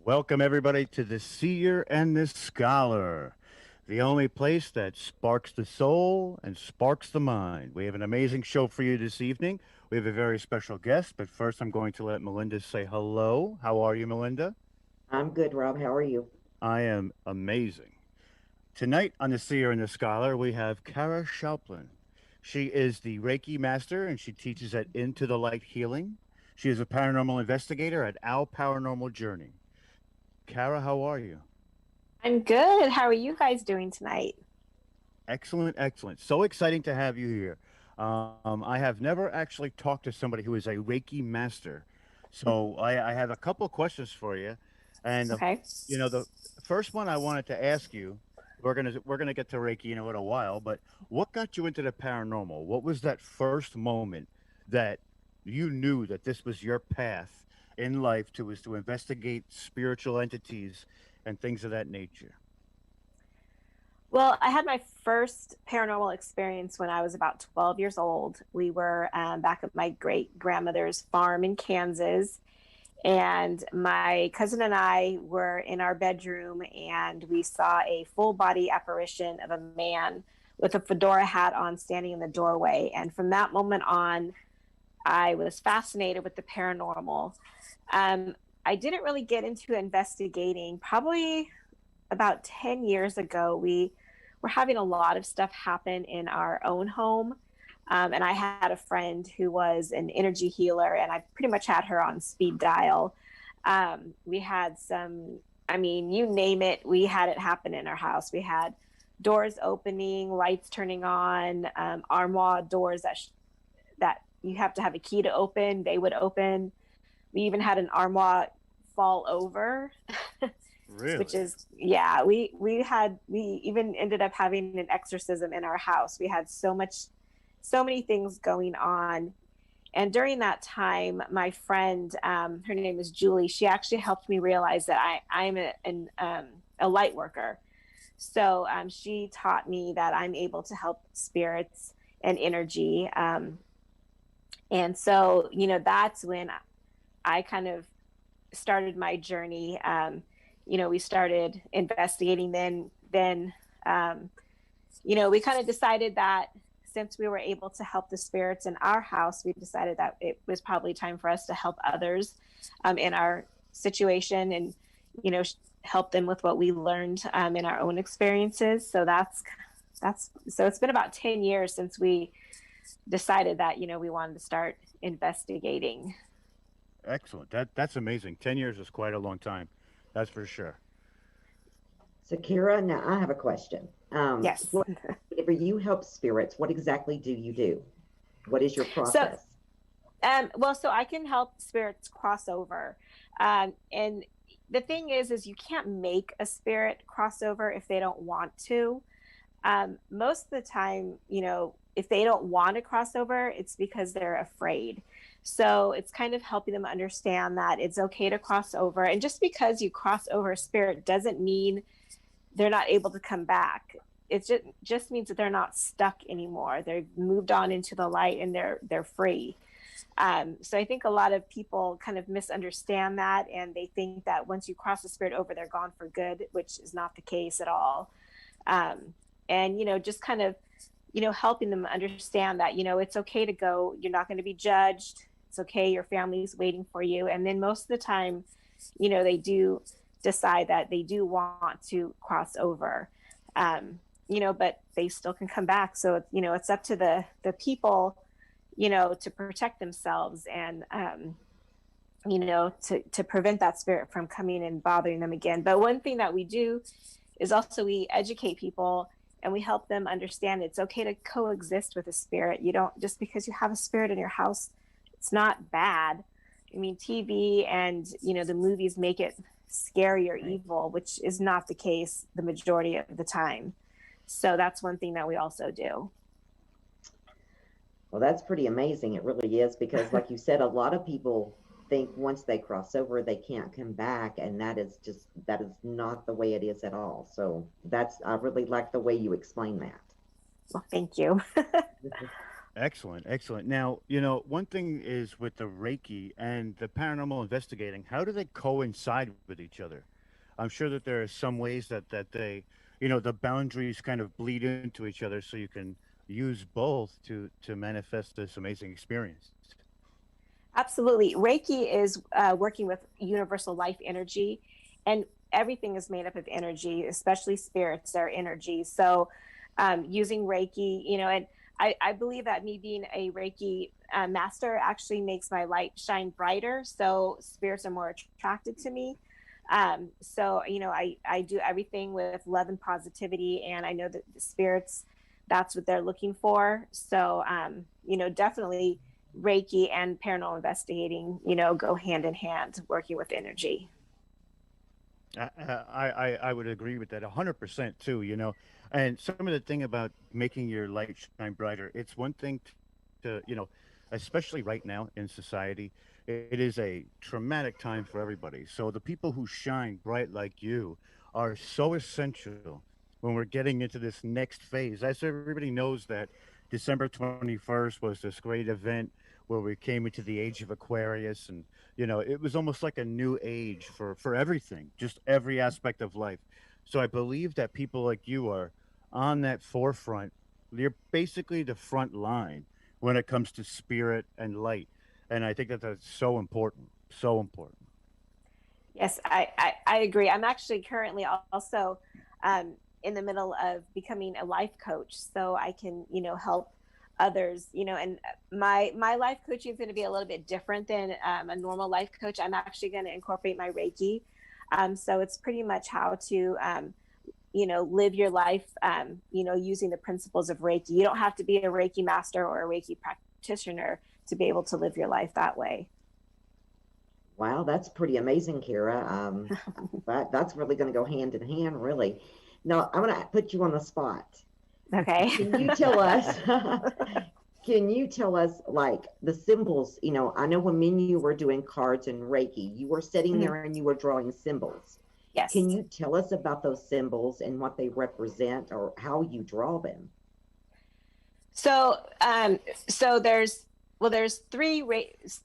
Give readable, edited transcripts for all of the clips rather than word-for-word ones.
Welcome, everybody, to the Seer and the Scholar, the only place that sparks the soul and sparks the mind. We have an amazing show for you this evening. We have a very special guest, but first I'm going to let Melinda say hello. How are you, Melinda? I'm good, Rob. How are you? I am amazing. Tonight on the Seer and the Scholar, we have Cara Schopplein. She is the Reiki Master and she teaches at Into the Light Healing. She is a paranormal investigator at Our Paranormal Journey. Cara, how are you? I'm good. How are you guys doing tonight? Excellent, excellent. So exciting to have you here. I have never actually talked to somebody who is a Reiki master. So I have a couple of questions for you. And Okay. the first one I wanted to ask you, we're gonna get to Reiki in a little while, but what got you into the paranormal? What was that first moment that you knew that this was your path in life to investigate spiritual entities and things of that nature? Well, I had my first paranormal experience when I was about 12 years old. We were back at my great grandmother's farm in Kansas, and my cousin and I were in our bedroom, and we saw a full body apparition of a man with a fedora hat on standing in the doorway. And from that moment on, I was fascinated with the paranormal. Um, I didn't really get into investigating. Probably about 10 years ago, we were having a lot of stuff happen in our own home. And I had a friend who was an energy healer, and I pretty much had her on speed dial. We had some, I mean, you name it, we had it happen in our house. We had doors opening, lights turning on, armoire doors that you have to have a key to open, they would open. We even had an armoire fall over. Which Really? is, yeah, we even ended up having an exorcism in our house. We had so many things going on. And during that time, my friend, her name is Julie, she actually helped me realize that I'm a light worker. So she taught me that I'm able to help spirits and energy. And so, that's when I kind of started my journey. We started investigating. Then we kind of decided that since we were able to help the spirits in our house, we decided that it was probably time for us to help others in our situation, and help them with what we learned in our own experiences. So so it's been about 10 years since we decided that we wanted to start investigating. Excellent. That's amazing. 10 years is quite a long time. That's for sure. So, Kira, now I have a question. Yes. Whenever you help spirits, what exactly do you do? What is your So process? so I can help spirits cross over. And the thing is you can't make a spirit cross over if they don't want to. Most of the time, if they don't want to cross over, it's because they're afraid. So it's kind of helping them understand that it's okay to cross over. And just because you cross over a spirit doesn't mean they're not able to come back. It just means that they're not stuck anymore. They've moved on into the light, and they're free. So I think a lot of people kind of misunderstand that, and they think that once you cross the spirit over, they're gone for good, which is not the case at all. And just kind of helping them understand that it's okay to go. You're not going to be judged. It's okay. Your family's waiting for you. And then most of the time, they do decide that they do want to cross over. But they still can come back. So it's up to the people to protect themselves, and to prevent that spirit from coming and bothering them again. But one thing that we do is also we educate people, and we help them understand it's okay to coexist with a spirit. You don't, just because you have a spirit in your house, it's not bad. I mean, TV and the movies make it scary or evil, which is not the case the majority of the time. So that's one thing that we also do. Well, that's pretty amazing. It really is, because, like you said, a lot of people think once they cross over, they can't come back. And that is not the way it is at all. So I really like the way you explain that. Well, thank you. Excellent, excellent. Now, you know, one thing is with the Reiki and the paranormal investigating, how do they coincide with each other? I'm sure that there are some ways that they, you know, the boundaries kind of bleed into each other, so you can use both to manifest this amazing experience. Absolutely. Reiki is working with universal life energy, and everything is made up of energy, especially spirits are energy. So, using Reiki, you know, and I believe that me being a Reiki master actually makes my light shine brighter. So, spirits are more attracted to me. So, you know, I do everything with love and positivity, and I know that the spirits, that's what they're looking for. So, you know, definitely Reiki and paranormal investigating, you know, go hand in hand, working with energy. I would agree with that 100% too, you know. And some of the thing about making your light shine brighter, it's one thing to, you know, especially right now in society, it is a traumatic time for everybody. So the people who shine bright like you are so essential when we're getting into this next phase. As everybody knows that December 21st was this great event where we came into the age of Aquarius, and you know, it was almost like a new age for everything, just every aspect of life. So I believe that people like you are on that forefront. You're basically the front line when it comes to spirit and light, and I think that that's so important, so important. Yes, I agree. I'm actually currently also in the middle of becoming a life coach, so I can, you know, help others, you know, and my life coaching is going to be a little bit different than a normal life coach. I'm actually going to incorporate my Reiki. So it's pretty much how to, you know, live your life, you know, using the principles of Reiki. You don't have to be a Reiki master or a Reiki practitioner to be able to live your life that way. Wow, that's pretty amazing, Kara. That's really going to go hand in hand, really. Now, I'm going to put you on the spot. Okay. Can you tell us? Can you tell us like the symbols? You know, I know when me and you were doing cards and Reiki, you were sitting Mhm. there and you were drawing symbols. Can Yes. you tell us about those symbols and what they represent or how you draw them? So, so there's there's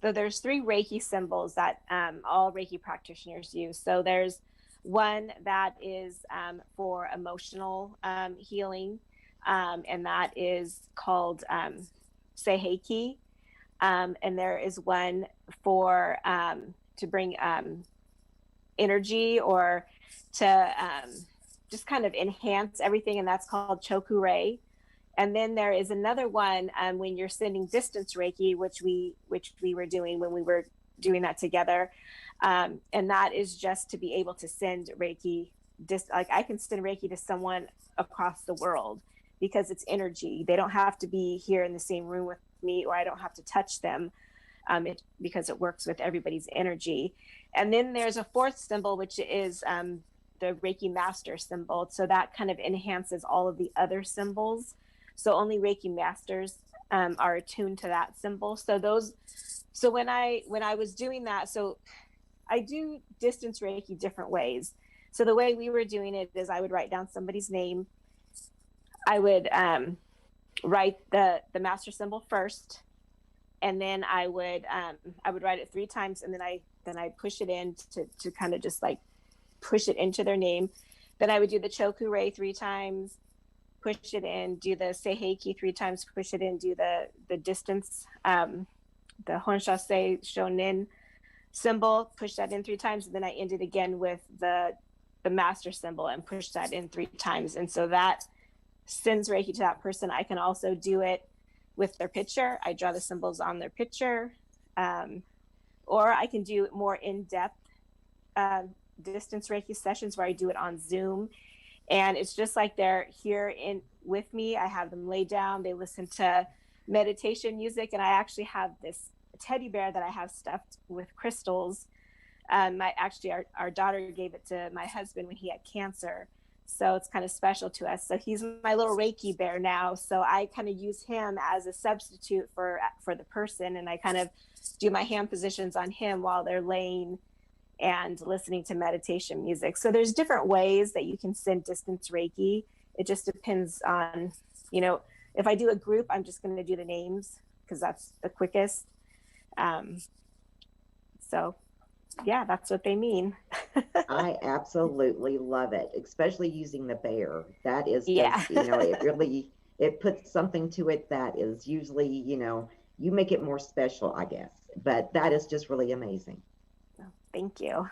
there's three Reiki symbols that all Reiki practitioners use. So there's one that is for emotional healing, and that is called Seiheki. And there is one for to bring energy or to just kind of enhance everything, and that's called Choku. And then there is another one when you're sending distance Reiki, which we were doing when we were doing that together, and that is just to be able to send Reiki. Like I can send Reiki to someone across the world because it's energy. They don't have to be here in the same room with me, or I don't have to touch them. Because it works with everybody's energy. And then there's a fourth symbol, which is the Reiki master symbol. So that kind of enhances all of the other symbols. So only Reiki masters are attuned to that symbol. So those, so when I was doing that, so I do distance Reiki different ways. So the way we were doing it is I would write down somebody's name. I would write the master symbol first, and then I would write it 3 times, and then I push it in to kind of just like push it into their name. Then I would do the Choku 3 times, push it in, do the Seiheki 3 times, push it in, do the distance, the Honshase Shonin symbol, push that in 3 times, and then I end it again with the master symbol and push that in 3 times. And so that sends Reiki to that person. I can also do it with their picture. I draw the symbols on their picture, or I can do more in-depth distance Reiki sessions where I do it on Zoom, and it's just like they're here in with me. I have them lay down, they listen to meditation music, and I actually have this teddy bear that I have stuffed with crystals. Our daughter gave it to my husband when he had cancer, so it's kind of special to us. So he's my little Reiki bear now. So I kind of use him as a substitute for the person, and I kind of do my hand positions on him while they're laying and listening to meditation music. So there's different ways that you can send distance Reiki. It just depends on, you know, If I do a group, I'm just going to do the names because that's the quickest. So yeah, that's what they mean. I absolutely love it, especially using the bear. That is Yeah. just, it really, it puts something to it that is usually, you make it more special, I guess. But that is just really amazing. Thank you.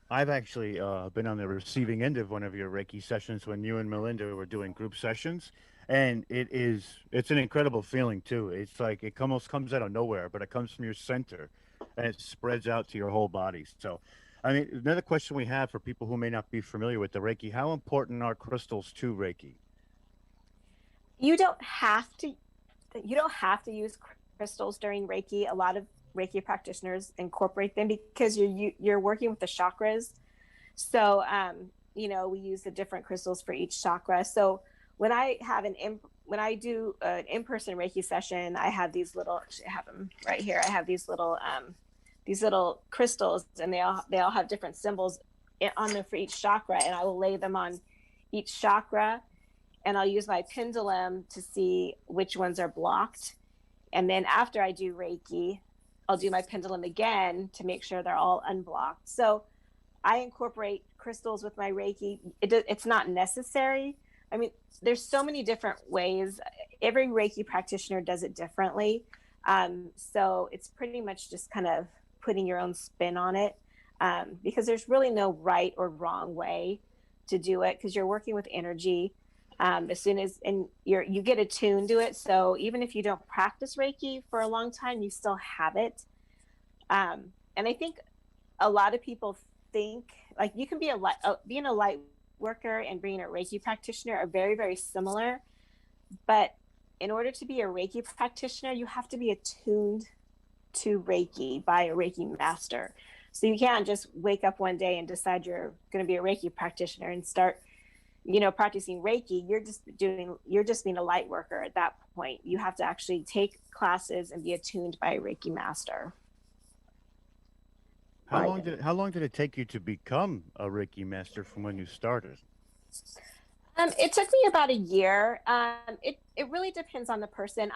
I've actually been on the receiving end of one of your Reiki sessions when you and Melinda were doing group sessions, and it's an incredible feeling too. It's like it almost comes out of nowhere, but it comes from your center, and it spreads out to your whole body. So, I mean, another question we have for people who may not be familiar with the Reiki: how important are crystals to Reiki? You don't have to use crystals during Reiki. A lot of Reiki practitioners incorporate them because you're working with the chakras. So we use the different crystals for each chakra. So when I have when I do an in-person Reiki session, I have these little, I have them right here. I have these little crystals, and they all have different symbols on them for each chakra, and I will lay them on each chakra, and I'll use my pendulum to see which ones are blocked. And then after I do Reiki, I'll do my pendulum again to make sure they're all unblocked. So I incorporate crystals with my Reiki. It's not necessary. I mean, there's so many different ways. Every Reiki practitioner does it differently. So it's pretty much just kind of putting your own spin on it, because there's really no right or wrong way to do it, because you're working with energy. As soon as you get attuned to it. So even if you don't practice Reiki for a long time, you still have it. And I think a lot of people think like you can be being a light worker and being a Reiki practitioner are very, very similar. But in order to be a Reiki practitioner, you have to be attuned to Reiki by a Reiki master. So you can't just wake up one day and decide you're going to be a Reiki practitioner and start practicing Reiki. You're just being a light worker at that point. You have to actually take classes and be attuned by a Reiki master. How long did it take you to become a Reiki master from when you started? It took me about a year. It really depends on the person.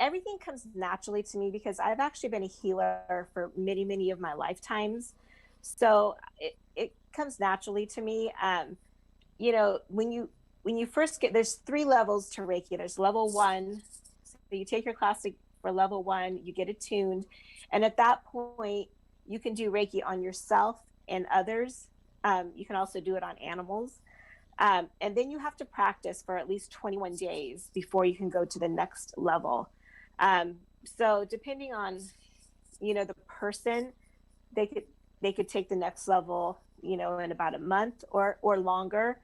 Everything comes naturally to me because I've actually been a healer for many, many of my lifetimes. So it comes naturally to me. When you first there's 3 levels to Reiki. There's level 1. So you take your class for level 1, you get attuned. And at that point, you can do Reiki on yourself and others. You can also do it on animals. And then you have to practice for at least 21 days before you can go to the next level. So depending on, the person, they could take the next level, in about a month or longer.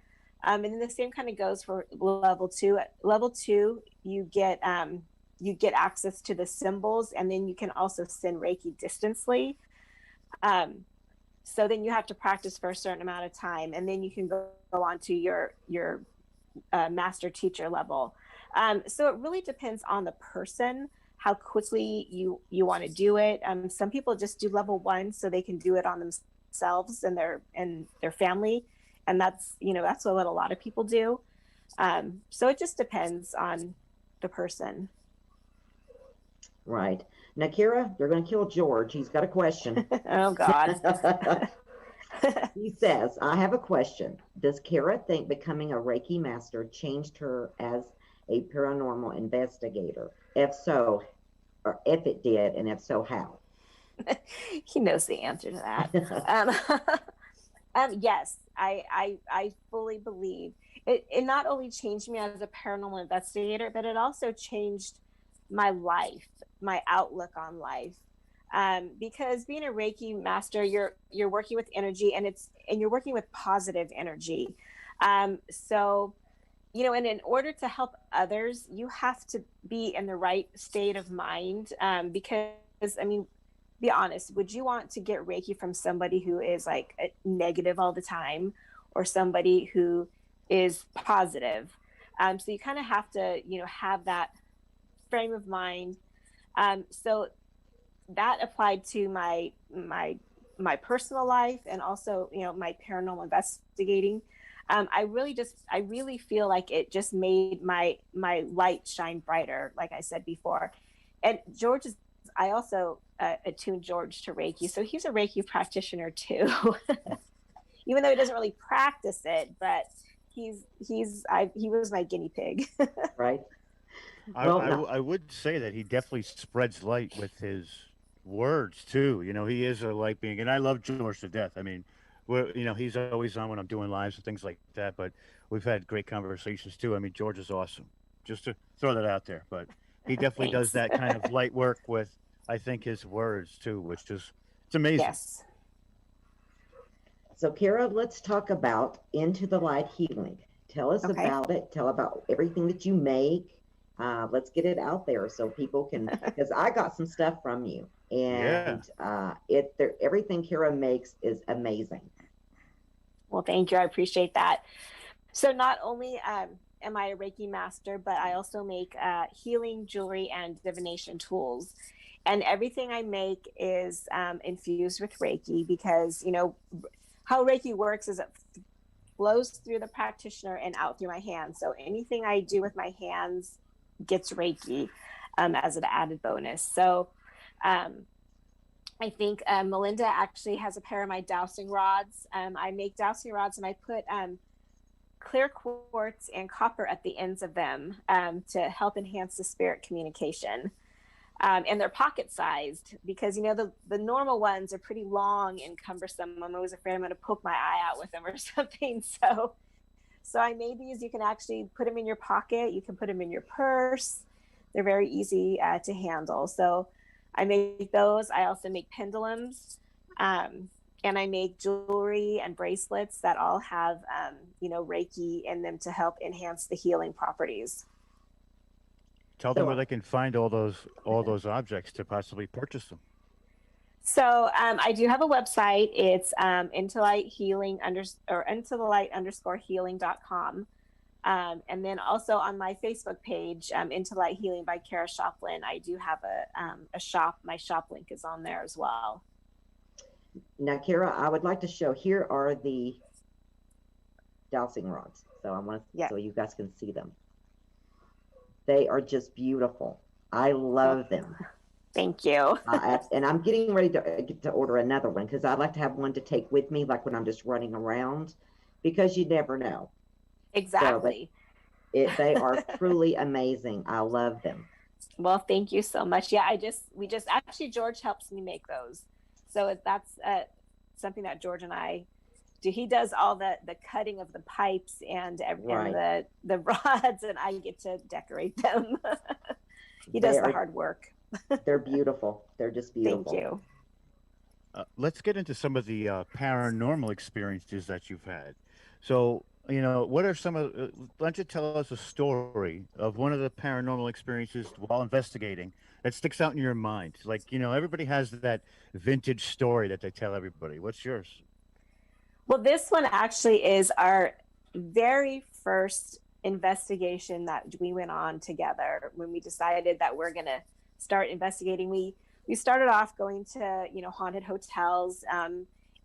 And then the same kind of goes for level 2. At level 2, you get access to the symbols, and then you can also send Reiki distantly. So then you have to practice for a certain amount of time, and then you can go on to your master teacher level. So it really depends on the person, how quickly you want to do it. Some people just do level 1 so they can do it on themselves and their family. And that's what a lot of people do. So it just depends on the person. Right. Now, Kira, you're going to kill George. He's got a question. Oh, God. He says, I have a question. Does Kara think becoming a Reiki master changed her as a paranormal investigator? If so, or if it did, and if so, how? He knows the answer to that. Yes, I fully believe it not only changed me as a paranormal investigator, but it also changed my life, my outlook on life. Because being a Reiki master, you're working with energy, and you're working with positive energy. So, and in order to help others, you have to be in the right state of mind. Because, be honest, would you want to get Reiki from somebody who is like negative all the time, or somebody who is positive? So you kind of have to, have that frame of mind. So that applied to my personal life, and also, my paranormal investigating. I really feel like it just made my light shine brighter, like I said before. And I also attuned George to Reiki, so he's a Reiki practitioner too. Even though he doesn't really practice it, but he was my guinea pig. Right. I, Well, I, no, w- I would say that he definitely spreads light with his words too. You know, he is a light being, and I love George to death. I mean, he's always on when I'm doing lives and things like that. But we've had great conversations too. I mean, George is awesome. Just to throw that out there, but he definitely does Thanks. that kind of light work with, I think, his words too, which is it's amazing. Yes. so Kara, let's talk about Into the Light Healing. Tell us Okay. about it. Tell about everything that you make. Let's get it out there so people can, because I got some stuff from you, Yeah. and everything Kara makes is amazing. Well, thank you. I appreciate that. So not only am I a Reiki master, but I also make healing jewelry and divination tools. And everything I make is infused with Reiki because, how Reiki works is it flows through the practitioner and out through my hands. So anything I do with my hands gets Reiki as an added bonus. So I think Melinda actually has a pair of my dowsing rods. I make dowsing rods and I put clear quartz and copper at the ends of them to help enhance the spirit communication. And they're pocket sized because, the normal ones are pretty long and cumbersome. I'm always afraid I'm going to poke my eye out with them or something. So I made these. You can actually put them in your pocket. You can put them in your purse. They're very easy to handle. So I make those. I also make pendulums. And I make jewelry and bracelets that all have, Reiki in them to help enhance the healing properties. Tell them where they can find all those objects to possibly purchase them. So I do have a website. It's into light healing into the light _healing.com. And then also on my Facebook page, Into Light Healing by Cara Schopplein, I do have a shop. My shop link is on there as well. Now, Kara, I would like to show. Here are the dowsing rods. So I want to, so you guys can see them. They are just beautiful. I love them. Thank you. And I'm getting ready to order another one because I'd like to have one to take with me, like when I'm just running around, because you never know. Exactly. So they are truly amazing. I love them. Well, thank you so much. Yeah, actually George helps me make those. So that's something that George and I do. He does all the cutting of the pipes and the rods, and I get to decorate them. He does the hard work. They're beautiful. They're just beautiful. Thank you. Let's get into some of the paranormal experiences that you've had. So, what are some of? Why don't you tell us a story of one of the paranormal experiences while investigating that sticks out in your mind? Like, everybody has that vintage story that they tell everybody. What's yours? Well, this one actually is our very first investigation that we went on together when we decided that we're going to start investigating. We started off going to, haunted hotels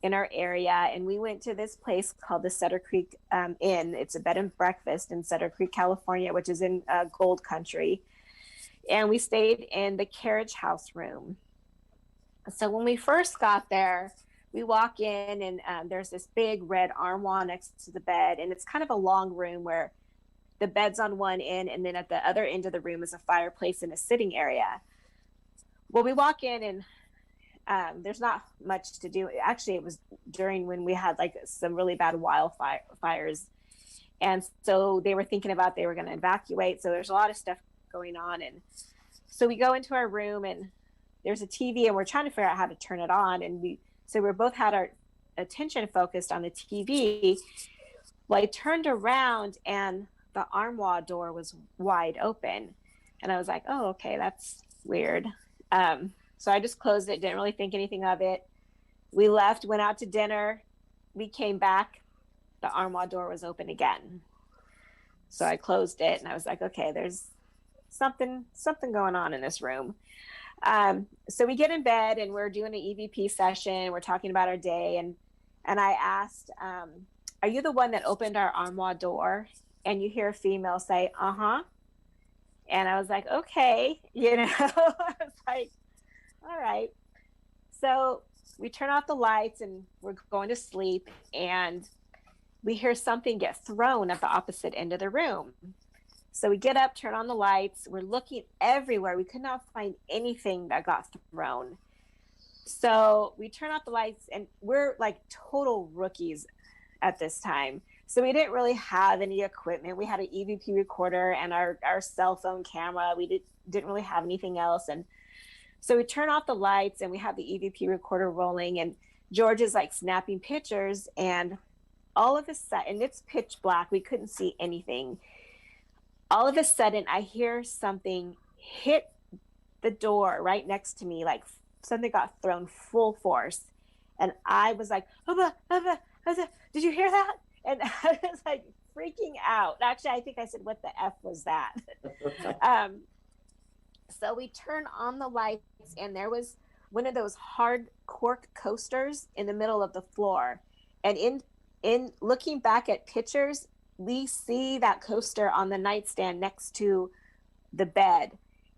in our area, and we went to this place called the Sutter Creek Inn. It's a bed and breakfast in Sutter Creek, California, which is in gold country. And we stayed in the carriage house room. So when we first got there, we walk in and there's this big red armoire next to the bed. And it's kind of a long room where the bed's on one end, and then at the other end of the room is a fireplace and a sitting area. Well, we walk in and there's not much to do. Actually, it was during when we had like some really bad wildfires. And so they were thinking about they were going to evacuate. So there's a lot of stuff going on. And so we go into our room and there's a TV and we're trying to figure out how to turn it on. And we both had our attention focused on the TV. Well, I turned around and the armoire door was wide open. And I was like, oh, okay, that's weird. So I just closed it, didn't really think anything of it. We left, went out to dinner. We came back. The armoire door was open again. So I closed it and I was like, okay, there's something going on in this room. So we get in bed and we're doing an EVP session. We're talking about our day. And I asked are you the one that opened our armoire door? And you hear a female say, uh-huh. And I was like, okay, I was like, all right. So we turn off the lights and we're going to sleep, and we hear something get thrown at the opposite end of the room. So we get up, turn on the lights. We're looking everywhere. We could not find anything that got thrown. So we turn off the lights, and we're like total rookies at this time. So we didn't really have any equipment. We had an EVP recorder and our cell phone camera. We didn't really have anything else. And so we turn off the lights and we have the EVP recorder rolling, and George is like snapping pictures, and all of a sudden, it's pitch black. We couldn't see anything. All of a sudden, I hear something hit the door right next to me, like something got thrown full force. And I was like, Hubba, hubba, hubba, did you hear that? And I was like freaking out. Actually, I think I said, what the F was that? So we turn on the lights, and there was one of those hard cork coasters in the middle of the floor. And in looking back at pictures, we see that coaster on the nightstand next to the bed,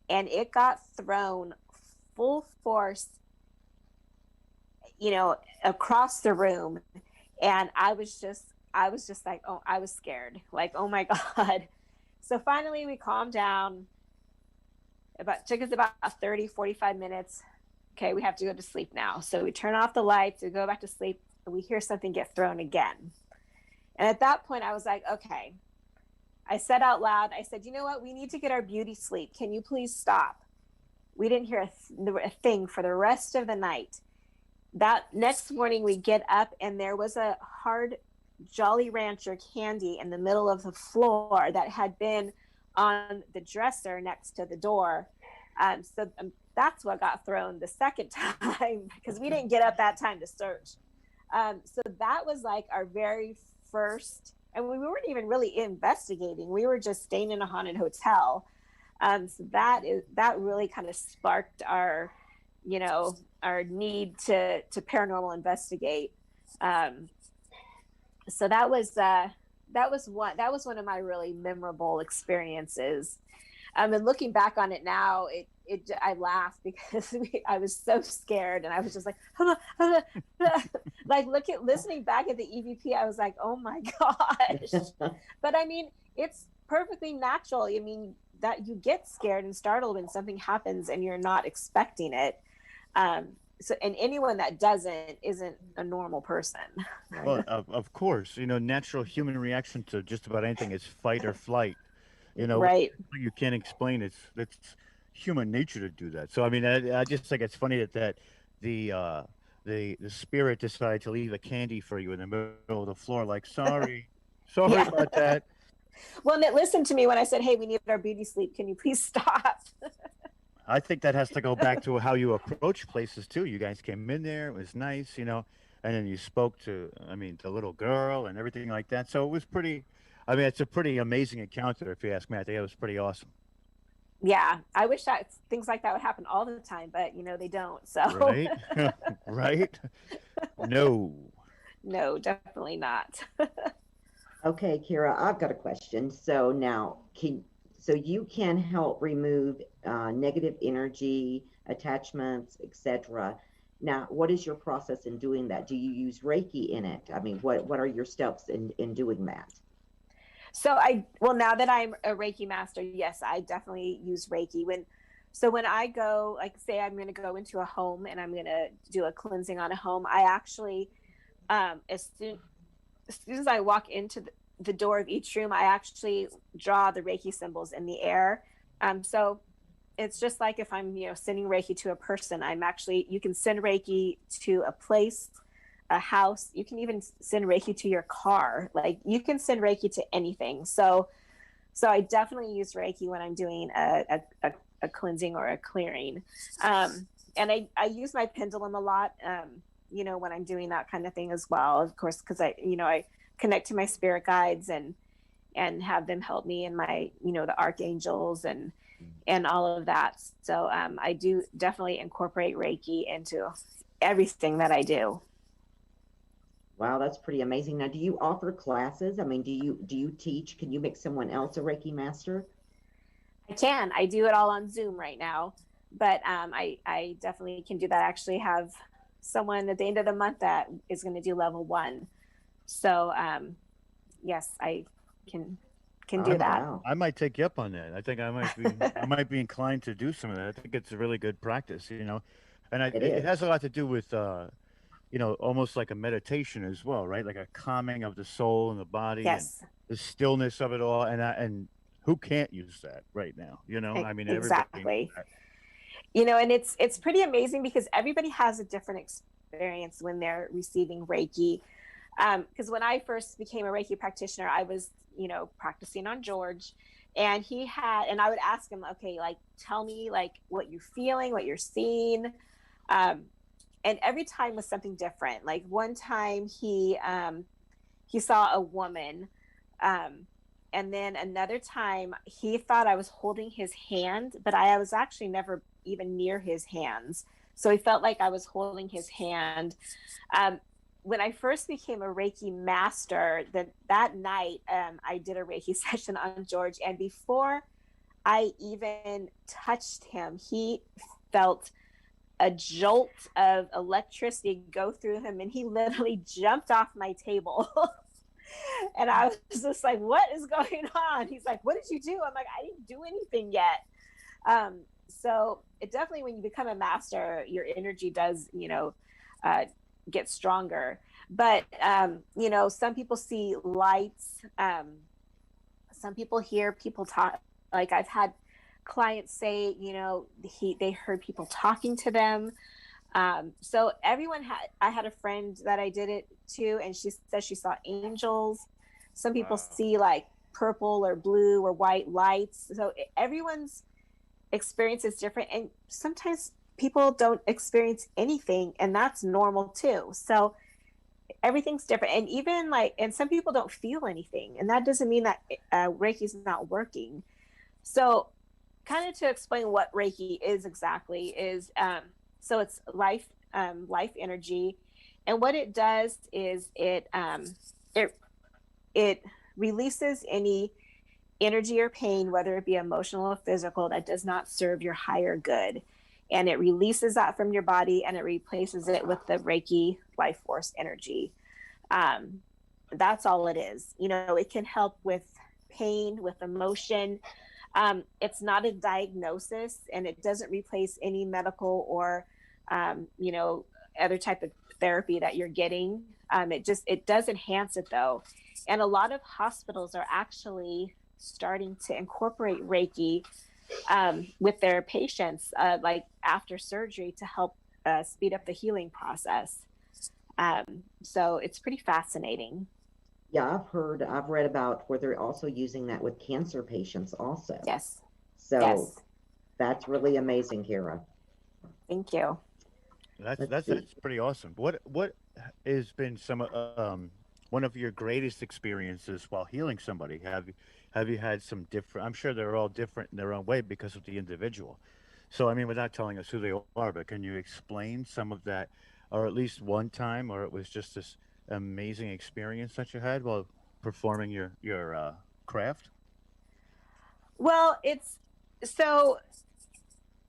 and it got thrown full force, across the room. And I was just like, oh, I was scared, like, oh my God. So finally we calmed down. Took us about 30, 45 minutes. Okay, we have to go to sleep now. So we turn off the lights, we go back to sleep, and we hear something get thrown again. And at that point, I was like, okay. I said out loud, I said, you know what? We need to get our beauty sleep. Can you please stop? We didn't hear a thing for the rest of the night. That next morning, we get up, and there was a hard Jolly Rancher candy in the middle of the floor that had been on the dresser next to the door. So that's what got thrown the second time, because we didn't get up that time to search. So that was like our very first, and we weren't even really investigating. We were just staying in a haunted hotel. So that really kind of sparked our need to paranormal investigate. So that was one of my really memorable experiences. And looking back on it now, I laugh because I was so scared, and I was just like, like listening back at the EVP, I was like, oh my gosh. But I mean, it's perfectly natural. I mean, that you get scared and startled when something happens and you're not expecting it. So, and anyone that isn't a normal person. Well, of course, natural human reaction to just about anything is fight or flight. Right. You can't explain it. It's human nature to do that. So I mean, I just think it's funny that the spirit decided to leave a candy for you in the middle of the floor. Like, sorry Yeah. about that. Well, and it listened to me when I said, hey, we need our beauty sleep. Can you please stop? I think that has to go back to how you approach places too. You guys came in there, it was nice, and then you spoke to, the little girl and everything like that. So it was pretty. It's a pretty amazing encounter, if you ask me. I think it was pretty awesome. Yeah, I wish that things like that would happen all the time, but they don't. So right, right. No, definitely not. Okay, Kira, I've got a question. So now, you can help remove negative energy, attachments, etc. Now, what is your process in doing that? Do you use Reiki in it? I mean, what are your steps in doing that? So now that I'm a Reiki master, yes, I definitely use Reiki. When I go, like, say I'm going to go into a home and I'm going to do a cleansing on a home, I actually, as soon as I walk into the door of each room, I actually draw the Reiki symbols in the air. So it's just like if I'm, sending Reiki to a person, you can send Reiki to a place, a house. You can even send Reiki to your car. Like, you can send Reiki to anything. So I definitely use Reiki when I'm doing a cleansing or a clearing. And I use my pendulum a lot, when I'm doing that kind of thing as well, of course, because I connect to my spirit guides and have them help me in my, the archangels and all of that. So I do definitely incorporate Reiki into everything that I do. Wow, that's pretty amazing. Now, do you offer classes? I mean, do you teach? Can you make someone else a Reiki master? I can. I do it all on Zoom right now, but I definitely can do that. I actually have someone at the end of the month that is going to do level one. So yes, I can can I do might that. Wow, I might take you up on that. I think I might be inclined to do some of that. I think it's a really good practice, and it it is. has a lot to do with almost like a meditation as well, right? Like a calming of the soul and the body and Yes, the stillness of it all. And who can't use that right now? I mean, everybody can use exactly. that. And it's pretty amazing because everybody has a different experience when they're receiving Reiki. Because when I first became a Reiki practitioner, I was, practicing on George, and and I would ask him, okay, like, tell me like what you're feeling, what you're seeing. Um, and every time was something different. Like one time he saw a woman, um, and then another time he thought I was holding his hand, but I was actually never even near his hands. So he felt like I was holding his hand. Um, when I first became a Reiki master, that night I did a Reiki session on George, and before I even touched him, he felt a jolt of electricity go through him, and he literally jumped off my table. And I was just like, what is going on? He's like, what did you do? I'm like, I didn't do anything yet. So it definitely, when you become a master, your energy does, uh, get stronger. But, some people see lights. Some people hear people talk. Like I've had clients say, they heard people talking to them. So I had a friend that I did it to, and she said she saw angels. Some people Wow. see like purple or blue or white lights. So everyone's experience is different. And sometimes people don't experience anything, and that's normal too. So everything's different. And even like, and some people don't feel anything. And that doesn't mean that Reiki's not working. So, kind of to explain what Reiki is exactly is so it's life energy, and what it does is it it releases any energy or pain, whether it be emotional or physical, that does not serve your higher good, and it releases that from your body and it replaces it with the Reiki life force energy. Um, that's all it is. It can help with pain, with emotion. It's not a diagnosis, and it doesn't replace any medical or, other type of therapy that you're getting. It does enhance it though. And a lot of hospitals are actually starting to incorporate Reiki with their patients, like after surgery, to help speed up the healing process. So it's pretty fascinating. Yeah, I've read about where they're also using that with cancer patients also. Yes. So Yes. that's really amazing, Kara. Thank you. That's Let's that's see. that's pretty awesome. What has been one of your greatest experiences while healing somebody? Have you had some different? I'm sure they're all different in their own way because of the individual. So I mean, without telling us who they are, but can you explain some of that, or at least one time, or it was just this amazing experience that you had while performing your craft? Well, it's so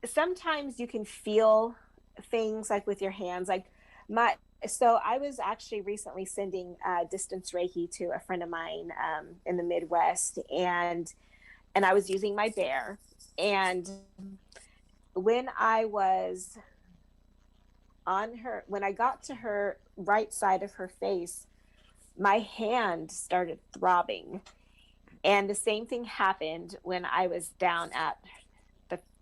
sometimes you can feel things like with your hands, like my so I was actually recently sending distance Reiki to a friend of mine in the Midwest, and I was using my bear, and when I was when I got to her right side of her face, my hand started throbbing. And the same thing happened when I was down at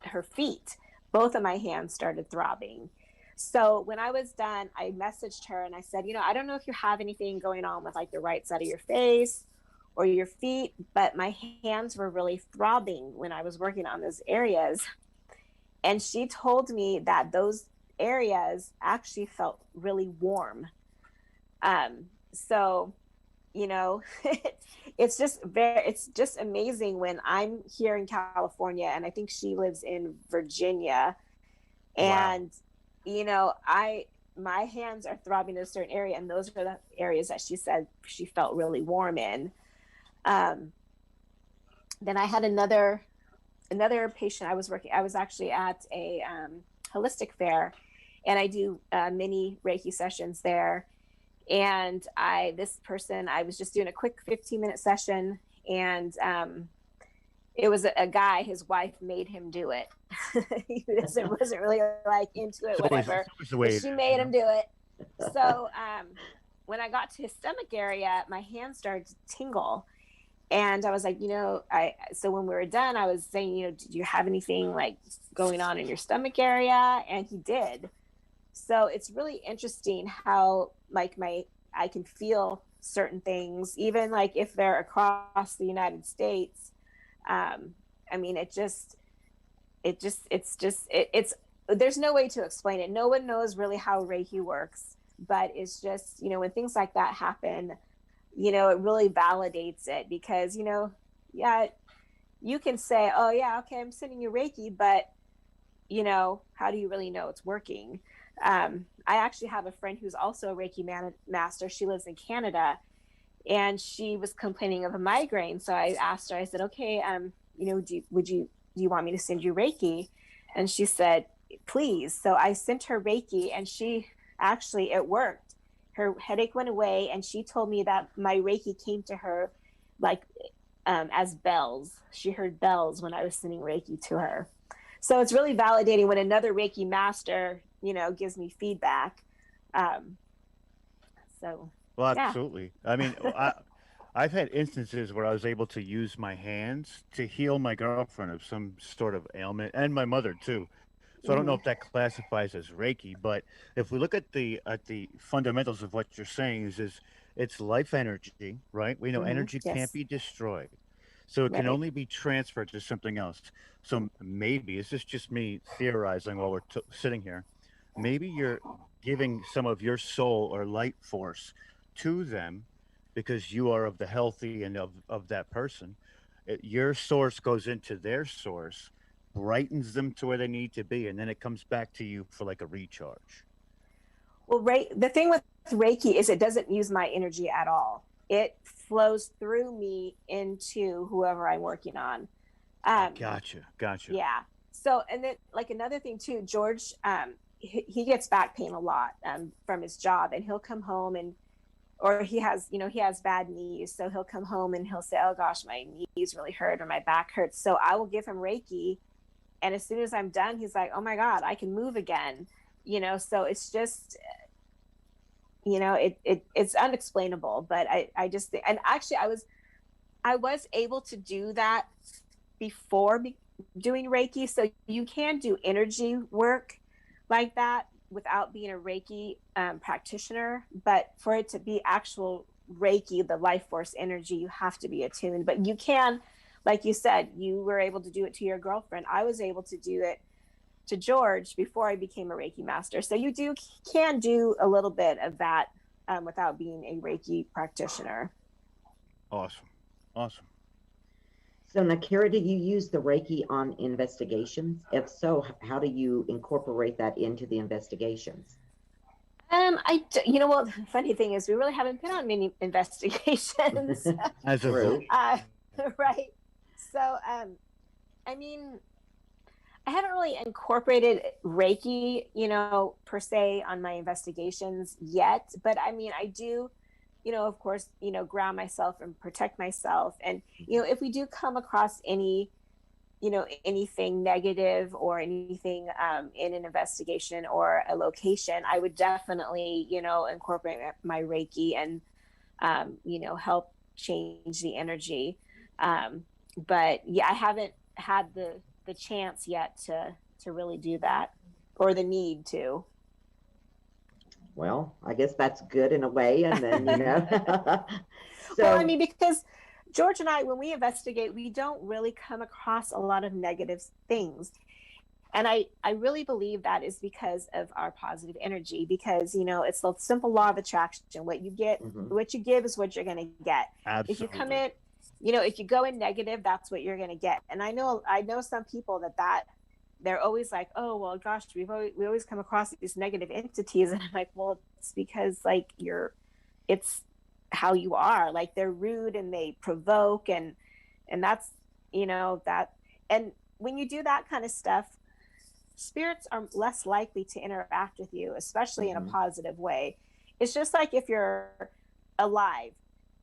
her feet. Both of my hands started throbbing. So when I was done, I messaged her and I said, I don't know if you have anything going on with like the right side of your face or your feet, but my hands were really throbbing when I was working on those areas. And she told me that those areas actually felt really warm. So you know it's just amazing when I'm here in California, and I think she lives in Virginia, Wow. and I my hands are throbbing in a certain area, and those are the areas that she said she felt really warm in. Then I had another patient I was actually at a holistic fair, and I do mini Reiki sessions there. And this person, I was just doing a quick 15-minute session, and it was a guy, his wife made him do it. He wasn't really like into it, whatever. But she made him do it. So when I got to his stomach area, my hands started to tingle. And I was like, so when we were done, I was saying, did you have anything like going on in your stomach area? And he did. So it's really interesting how like I can feel certain things, even like if they're across the United States. I mean, it's there's no way to explain it. No one knows really how Reiki works, but it's just, when things like that happen, it really validates it, because, yeah, you can say, oh yeah, okay, I'm sending you Reiki, but how do you really know it's working? I actually have a friend who's also a Reiki master. She lives in Canada, and she was complaining of a migraine. So I asked her, I said, okay, do you want me to send you Reiki? And she said, please. So I sent her Reiki, and it worked. Her headache went away, and she told me that my Reiki came to her like as bells. She heard bells when I was sending Reiki to her. So it's really validating when another Reiki master, gives me feedback. Well, absolutely. Yeah. I mean, I've had instances where I was able to use my hands to heal my girlfriend of some sort of ailment, and my mother too. So I don't know if that classifies as Reiki, but if we look at the fundamentals of what you're saying is it's life energy, right? We know energy can't be destroyed. So it can only be transferred to something else. So maybe, is this just me theorizing while we're sitting here? Maybe you're giving some of your soul or light force to them because you are of the healthy and of that person. Your source goes into their source, brightens them to where they need to be, and then it comes back to you for like a recharge. Well, the thing with Reiki is it doesn't use my energy at all. It flows through me into whoever I'm working on. Gotcha. Yeah. So, and then like another thing too, George, he gets back pain a lot from his job, and he'll come home or he has bad knees. So he'll come home and he'll say, oh gosh, my knees really hurt or my back hurts. So I will give him Reiki. And as soon as I'm done, he's like, oh my God, I can move again. So it's just, it's unexplainable, but I just think, and actually I was able to do that before doing Reiki. So you can do energy work like that without being a Reiki practitioner, but for it to be actual Reiki, the life force energy, you have to be attuned. But you can, like you said, you were able to do it to your girlfriend. I was able to do it to George before I became a Reiki master. So you can do a little bit of that without being a Reiki practitioner. Awesome. So now, Cara, do you use the Reiki on investigations? If so, how do you incorporate that into the investigations? Well, the funny thing is we really haven't been on many investigations. As a group. Right. So, I mean, I haven't really incorporated Reiki, per se on my investigations yet, but I mean, I do, of course, ground myself and protect myself. And, if we do come across anything negative or anything in an investigation or a location, I would definitely, incorporate my Reiki and, help change the energy. But yeah, I haven't had the chance yet to really do that, or the need to. Well, I guess that's good in a way. And then, So, well, I mean, because George and I, when we investigate, we don't really come across a lot of negative things. And I really believe that is because of our positive energy, because, it's the simple law of attraction. What you get, what you give is what you're going to get. Absolutely. If you come in, if you go in negative, that's what you're going to get. And I know some people that they're always like, oh, well, gosh, we always come across these negative entities. And I'm like, well, it's because like it's how you are. Like they're rude and they provoke, and that's, that. And when you do that kind of stuff, spirits are less likely to interact with you, especially in a positive way. It's just like if you're alive,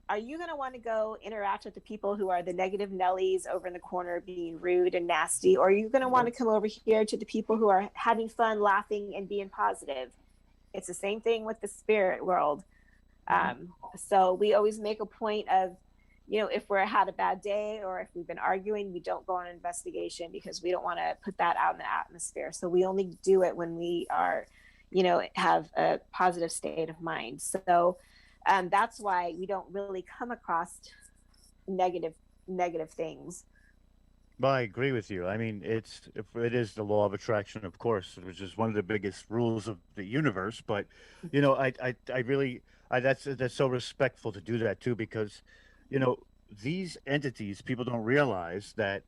are you going to want to go interact with the people who are the negative Nellies over in the corner being rude and nasty? Or are you going to want to come over here to the people who are having fun, laughing, and being positive? It's the same thing with the spirit world. So we always make a point of, if we're had a bad day or if we've been arguing, we don't go on an investigation because we don't want to put that out in the atmosphere. So we only do it when we are, have a positive state of mind. So that's why we don't really come across negative things. Well, I agree with you. I mean, it is the law of attraction, of course, which is one of the biggest rules of the universe. But, I really, that's so respectful to do that too, because, these entities, people don't realize that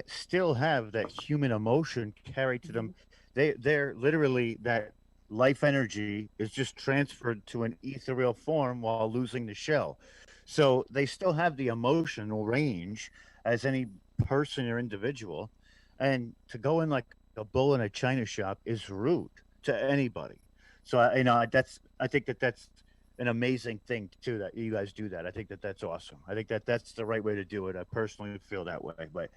still have that human emotion carried to them. They're literally that life energy is just transferred to an ethereal form while losing the shell. So they still have the emotional range as any person or individual, and to go in like a bull in a china shop is rude to anybody. So I think that's an amazing thing too, that you guys do that. I think that's awesome. I think that's the right way to do it. I personally feel that way. But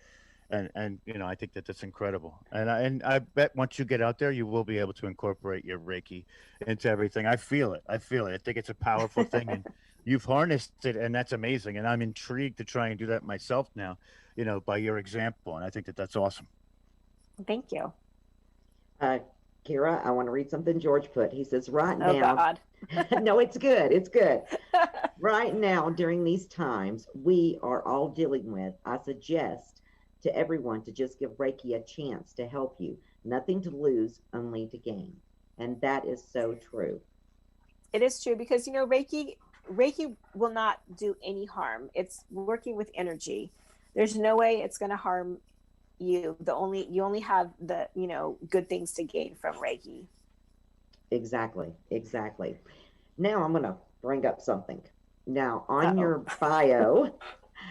and I think that's incredible. And I bet once you get out there, you will be able to incorporate your Reiki into everything. I feel it. I think it's a powerful thing, and you've harnessed it, and that's amazing. And I'm intrigued to try and do that myself now, by your example. And I think that's awesome. Thank you. Kira, I want to read something George put. He says, right Oh, now, God. no, it's good. It's good. Right now, during these times we are all dealing with, I suggest to everyone to just give Reiki a chance to help you. Nothing to lose, only to gain. And that is so true. It is true because, Reiki will not do any harm. It's working with energy. There's no way it's going to harm you. You only have the, good things to gain from Reiki. Exactly. Now I'm going to bring up something. Now, on your bio,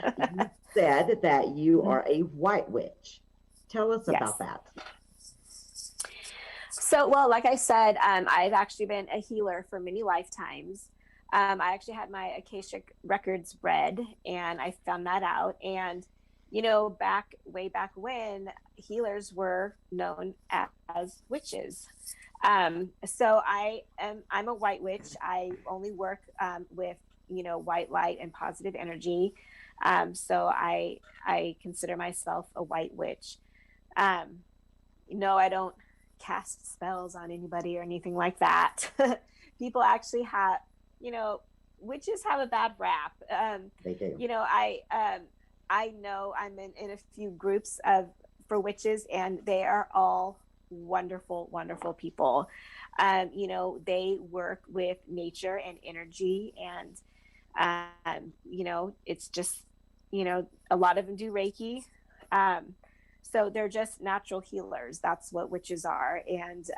you said that you are a white witch. Tell us about that. So, well, like I said, I've actually been a healer for many lifetimes. I actually had my Akashic records read, and I found that out. And, way back when, healers were known as witches. So I'm a white witch. I only work with, white light and positive energy. So I consider myself a white witch. No, I don't cast spells on anybody or anything like that. People actually have, witches have a bad rap. They do. I know I'm in a few groups for witches, and they are all wonderful, wonderful people. They work with nature and energy, and it's just, a lot of them do Reiki. So they're just natural healers. That's what witches are. And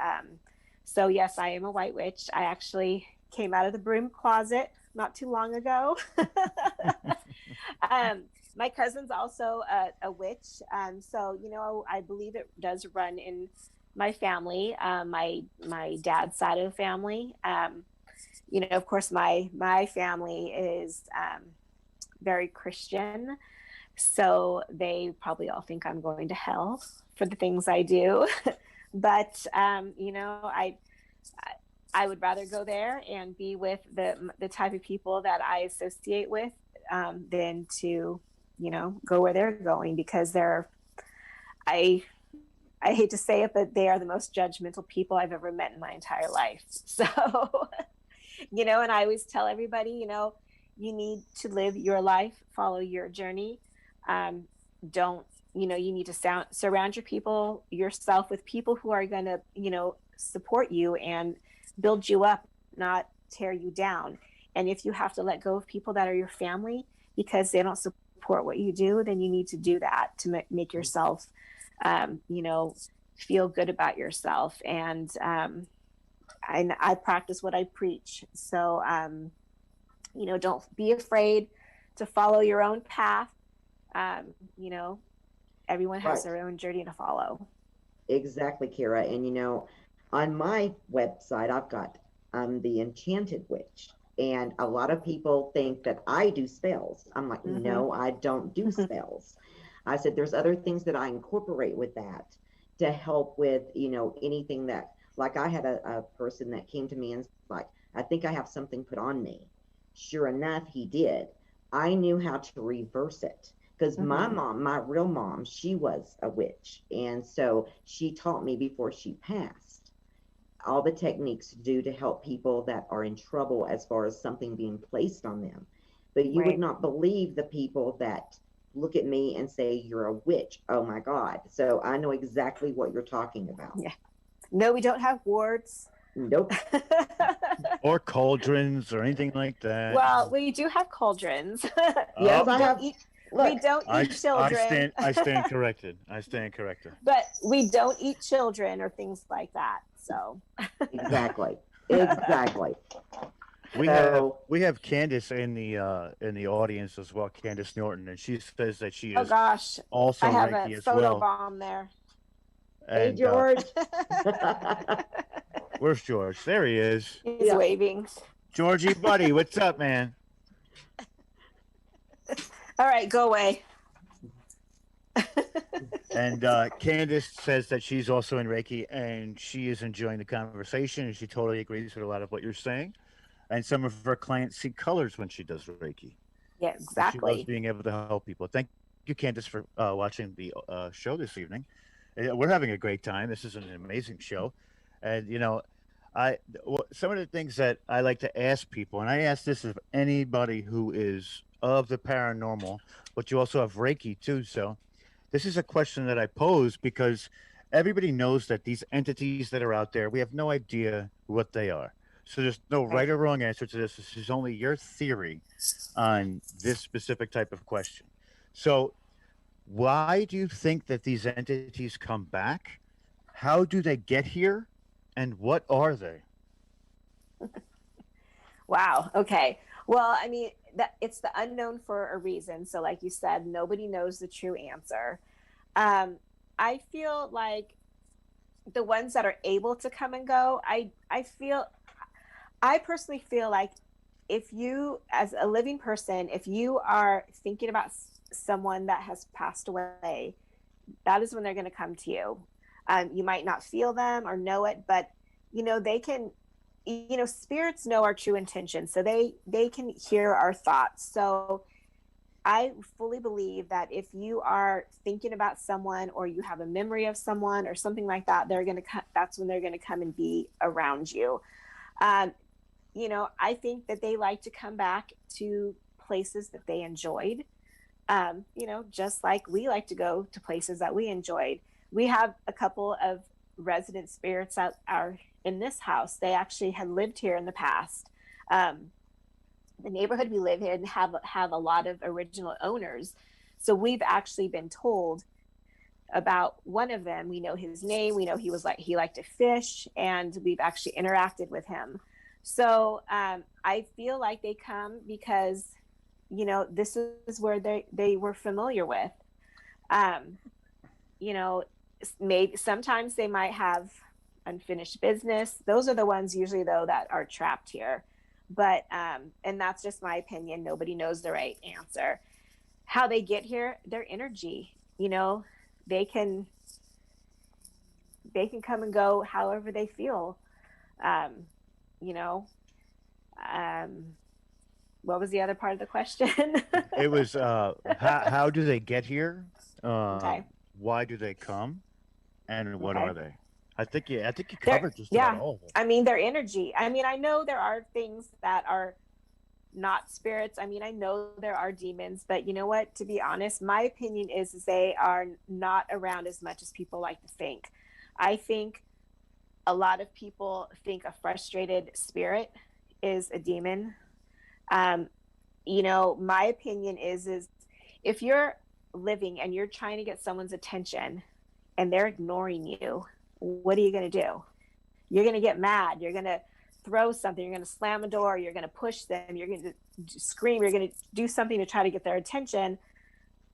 so, yes, I am a white witch. I actually came out of the broom closet not too long ago. My cousin's also a witch. So, I believe it does run in my family, my dad's side of the family. Of course, my family is very Christian. So they probably all think I'm going to hell for the things I do. But, I would rather go there and be with the type of people that I associate with than to, go where they're going, because I hate to say it, but they are the most judgmental people I've ever met in my entire life. So, and I always tell everybody, you need to live your life, follow your journey. You need to surround yourself with people who are going to, support you and build you up, not tear you down. And if you have to let go of people that are your family because they don't support what you do, then you need to do that to make yourself you know, feel good about yourself. And I practice what I preach. So, you know, don't be afraid to follow your own path. You know, everyone has Right. their own journey to follow. Exactly, Kara. And on my website, I've got the Enchanted Witch. And a lot of people think that I do spells. I'm like, Mm-hmm. no, I don't do spells. I said there's other things that I incorporate with that to help with, anything that, like I had a person that came to me and like, I think I have something put on me. Sure enough, he did. I knew how to reverse it because my Mm-hmm. mom, my real mom, she was a witch. And so she taught me before she passed all the techniques to do to help people that are in trouble as far as something being placed on them. But you would Right. not believe the people that look at me and say, you're a witch. Oh my God. So I know exactly what you're talking about. Yeah. No, we don't have wards. Nope. Or cauldrons or anything like that. Well, we do have cauldrons. Yes, Oh, we I don't have. eat. We Look, don't I eat children. I stand corrected. I stand corrected. But we don't eat children or things like that. So. exactly. Exactly. We So, have Candace in the audience as well, Candace Norton, and she says that she Oh is gosh, also I have a Reiki as photo well. bomb there. hey, And George. where's George? There he is. He's Yeah. waving. Georgie, buddy, what's up, man? All right, go away. And Candace says that she's also in Reiki and she is enjoying the conversation and she totally agrees with a lot of what you're saying. And some of her clients see colors when she does Reiki. Yeah, And she loves exactly. being able to help people. Thank you, Candace, for watching the show this evening. We're having a great time. This is an amazing show. And, some of the things that I like to ask people, and I ask this of anybody who is of the paranormal, but you also have Reiki too. So, this is a question that I pose because everybody knows that these entities that are out there, we have no idea what they are. So there's no Right. right or wrong answer to this. This is only your theory on this specific type of question. So, why do you think that these entities come back? How do they get here? And what are they? Wow. Okay. Well, I mean, that it's the unknown for a reason. So, like you said, nobody knows the true answer. I feel like the ones that are able to come and go, I personally feel like if you, as a living person, if you are thinking about someone that has passed away, that is when they're going to come to you. You might not feel them or know it, but they can. Spirits know our true intentions, so they can hear our thoughts. So I fully believe that if you are thinking about someone or you have a memory of someone or something like that, that's when they're going to come and be around you. Um, I think that they like to come back to places that they enjoyed. Just like we like to go to places that we enjoyed. We have a couple of resident spirits that are in this house. They actually had lived here in the past. The neighborhood we live in have a lot of original owners. So we've actually been told about one of them. We know his name. We know he liked to fish, and we've actually interacted with him. So I feel like they come because, this is where they were familiar with. Maybe sometimes they might have unfinished business. Those are the ones usually though that are trapped here. But and that's just my opinion. Nobody knows the right answer. How they get here, their energy, they can come and go however they feel. You know, what was the other part of the question? It was how do they get here? Okay. Why do they come? And what Okay. are they? I think you They're, covered just about yeah. all of it. I mean, their energy. I mean, I know there are things that are not spirits. I mean, I know there are demons, but you know what? To be honest, my opinion is they are not around as much as people like to think. I think a lot of people think a frustrated spirit is a demon. My opinion is if you're living and you're trying to get someone's attention and they're ignoring you, what are you going to do? You're going to get mad. You're going to throw something. You're going to slam a door. You're going to push them. You're going to scream. You're going to do something to try to get their attention.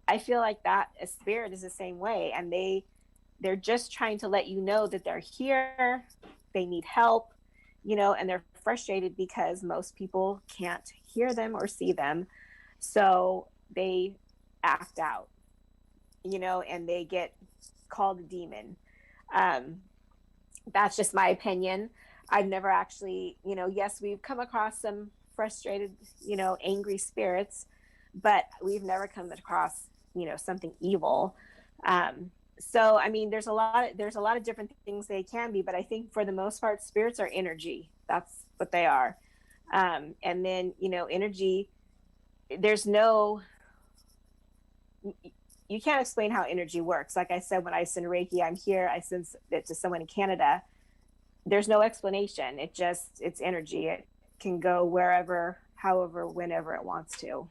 I feel like that a spirit is the same way. And they're just trying to let you know that they're here. They need help, you know, and they're frustrated because most people can't hear them or see them. So they act out, you know, and they get called a demon. That's just my opinion. I've never actually, you know, yes, we've come across some frustrated, you know, angry spirits, but we've never come across, you know, something evil. So, I mean, there's a lot of different things they can be, but I think for the most part, spirits are energy. That's what they are. And then, you know, energy, you can't explain how energy works. Like I said, when I send Reiki, I'm here, I send it to someone in Canada. There's no explanation. It's energy. It can go wherever, however, whenever it wants to.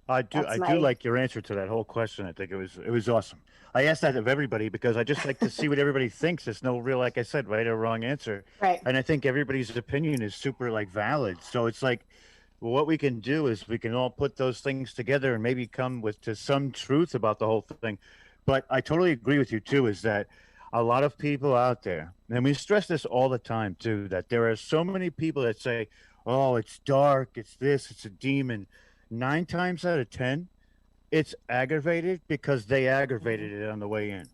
I do like your answer to that whole question. I think it was awesome. I asked that of everybody because I just like to see what everybody thinks. There's no real, like I said, right or wrong answer. Right. And I think everybody's opinion is super like valid. So it's like, well, what we can do is we can all put those things together and maybe come to some truth about the whole thing. But I totally agree with you too, is that a lot of people out there, and we stress this all the time too, that there are so many people that say, oh, it's dark, it's this, it's a demon. 9 times out of 10, it's aggravated because they aggravated it on the way in.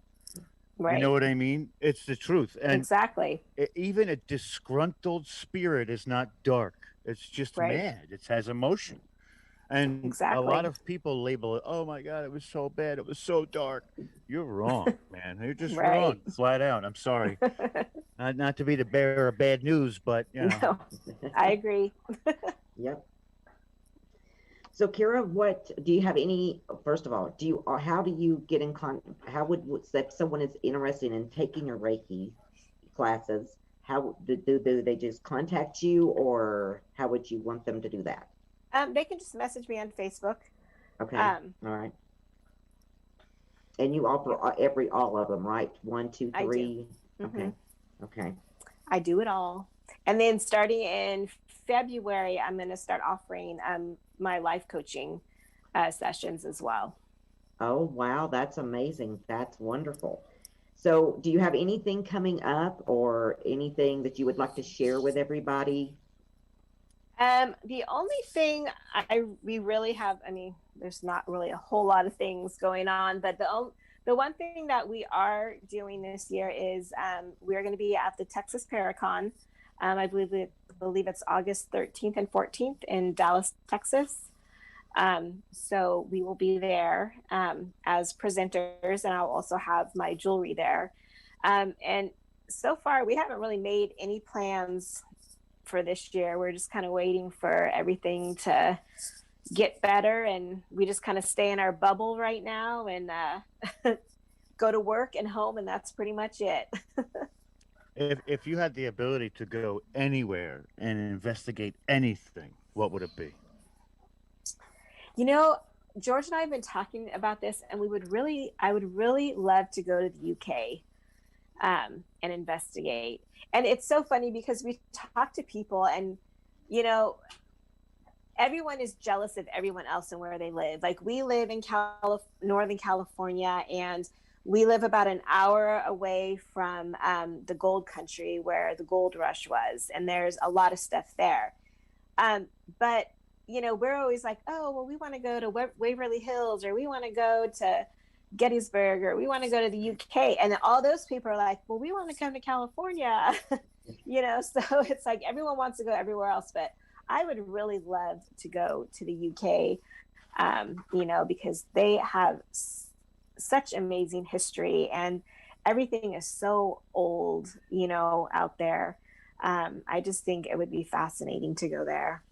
Right. You know what I mean? It's the truth. And exactly. Even a disgruntled spirit is not dark. It's just Right. mad. It has emotion. And Exactly. a lot of people label it, oh my God, it was so bad. It was so dark. You're wrong, man. You're just Right. wrong. Flat out. I'm sorry. Not to be the bearer of bad news, but, you know. No, I agree. Yep. So, Kira, what do you have any? First of all, how do you get in how would if someone is interested in taking your Reiki classes? How do they just contact you, or how would you want them to do that? They can just message me on Facebook. Okay. All right. And you offer all of them, right? 1, 2, 3. I do. Okay. Mm-hmm. Okay. I do it all. And then starting in February, I'm going to start offering my life coaching sessions as well. Oh, wow. That's amazing. That's wonderful. So do you have anything coming up or anything that you would like to share with everybody? The only thing we really have, I mean, there's not really a whole lot of things going on, but the one thing that we are doing this year is we're going to be at the Texas Paracon. I believe it's August 13th and 14th in Dallas, Texas. So we will be there as presenters, and I'll also have my jewelry there. And so far, we haven't really made any plans for this year. We're just kind of waiting for everything to get better, and we just kind of stay in our bubble right now and go to work and home, and that's pretty much it. If you had the ability to go anywhere and investigate anything, what would it be? You know, George and I have been talking about this, and I would really love to go to the UK and investigate. And it's so funny because we talk to people, and, you know, everyone is jealous of everyone else and where they live. Like, we live in Northern California, and we live about an hour away from the gold country where the gold rush was. And there's a lot of stuff there. But, you know, we're always like, oh, well, we want to go to Waverly Hills, or we want to go to Gettysburg, or we want to go to the UK. And all those people are like, well, we want to come to California. You know, so it's like everyone wants to go everywhere else. But I would really love to go to the UK, you know, because they have such amazing history, and everything is so old, you know, out there. I just think it would be fascinating to go there.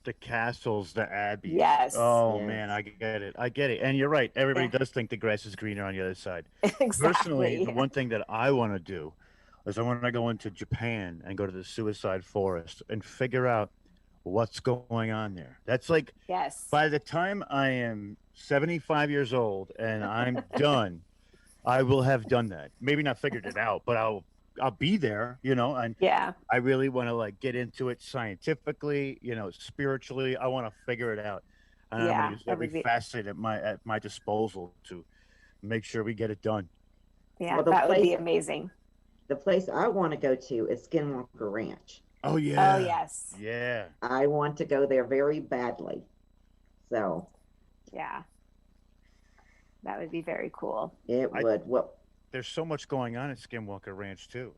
The castles, the abbeys. Yes. Oh, yes. Man, I get it. And you're right. Everybody does think the grass is greener on the other side. Exactly. Personally, the one thing that I want to do is I want to go into Japan and go to the suicide forest and figure out what's going on there. That's like, yes. By the time I am 75 years old and I'm done, I will have done that. Maybe not figured it out, but I'll be there, you know, and Yeah. I really want to like get into it scientifically, you know, spiritually. I want to figure it out. And I'm going to Yeah. use That every would be, facet at my disposal to make sure we get it done. yeah, Well, the that would be place amazing. the place I want to go to is Skinwalker Ranch. Oh Oh, yeah. yes. Yeah. I want to go there very badly. So Yeah. That would be very cool. it I would. Well, There's so much going on at Skinwalker Ranch too.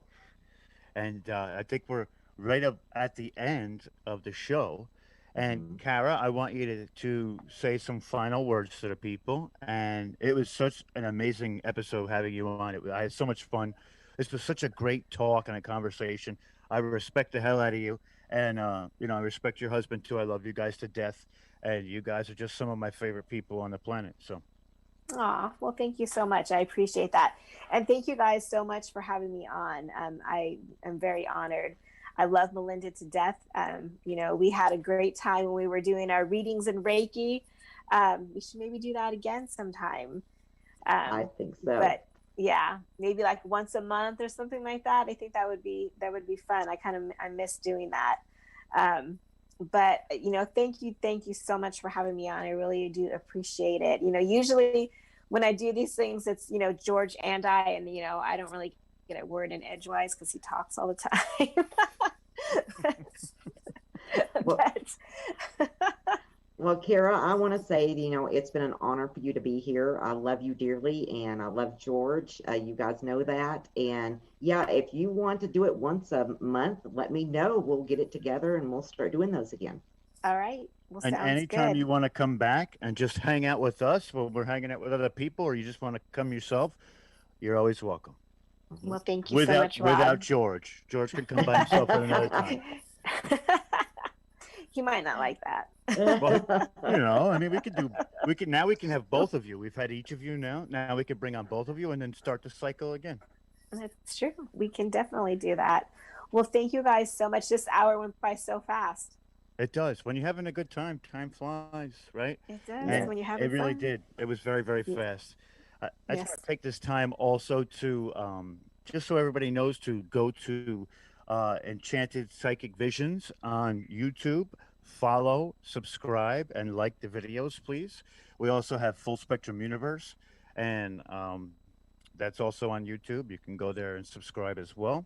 And I think we're right up at the end of the show. And mhm. Cara, I want you to say some final words to the people. And it was such an amazing episode having you on. I had so much fun. This was such a great talk and a conversation. I respect the hell out of you, and you know, I respect your husband too. I love you guys to death, and you guys are just some of my favorite people on the planet. So Aw, well, thank you so much. I appreciate that. And thank you guys so much for having me on. I am very honored. I love Melinda to death. You know, we had a great time when we were doing our readings in Reiki. We should maybe do that again sometime. I think so. But yeah, maybe like once a month or something like that. I think that would be fun. I miss doing that. But you know, thank you so much for having me on. I really do appreciate it. You know, usually when I do these things, it's, you know, George and I, and you know, I don't really get a word in edgewise because he talks all the time. Well, but well, Kara, I want to say, you know, it's been an honor for you to be here. I love you dearly, and I love George. You guys know that. And yeah, if you want to do it once a month, let me know. We'll get it together and we'll start doing those again. all right, well, and sounds anytime good. you want to come back and just hang out with us while we're hanging out with other people, or you just want to come yourself, you're always welcome. Mhm. Well, thank you so Without much, without Rob. George, George can come by himself at another time. He might not like that. Well, you know, I mean, we can have both of you. We've had each of you now. Now we can bring on both of you and then start the cycle again. That's true. We can definitely do that. Well, thank you guys so much. This hour went by so fast. It does. When you're having a good time, time flies, right? It does Yes. And when you're it having really fun. did. It was very, very fast. I just want Yes. to take this time also to, just so everybody knows, to go to Enchanted Psychic Visions on YouTube. Follow, subscribe, and like the videos, please. We also have Full Spectrum Universe, and that's also on YouTube. You can go there and subscribe as well.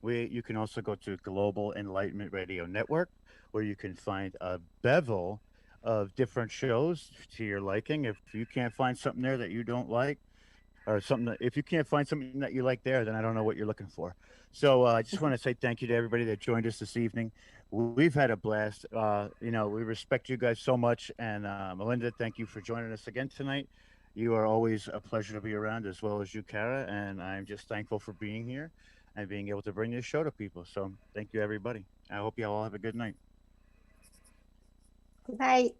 You can also go to Global Enlightenment Radio Network, where you can find a bevel of different shows to your liking. If you can't find something there that you don't like, or something if you can't find something that you like there, then I don't know what you're looking for. So I just want to say thank you to everybody that joined us this evening. We've had a blast. You know, we respect you guys so much. And Melinda, thank you for joining us again tonight. You are always a pleasure to be around, as well as you, Cara. And I'm just thankful for being here and being able to bring this show to people. So thank you, everybody. I hope you all have a good night. Good night.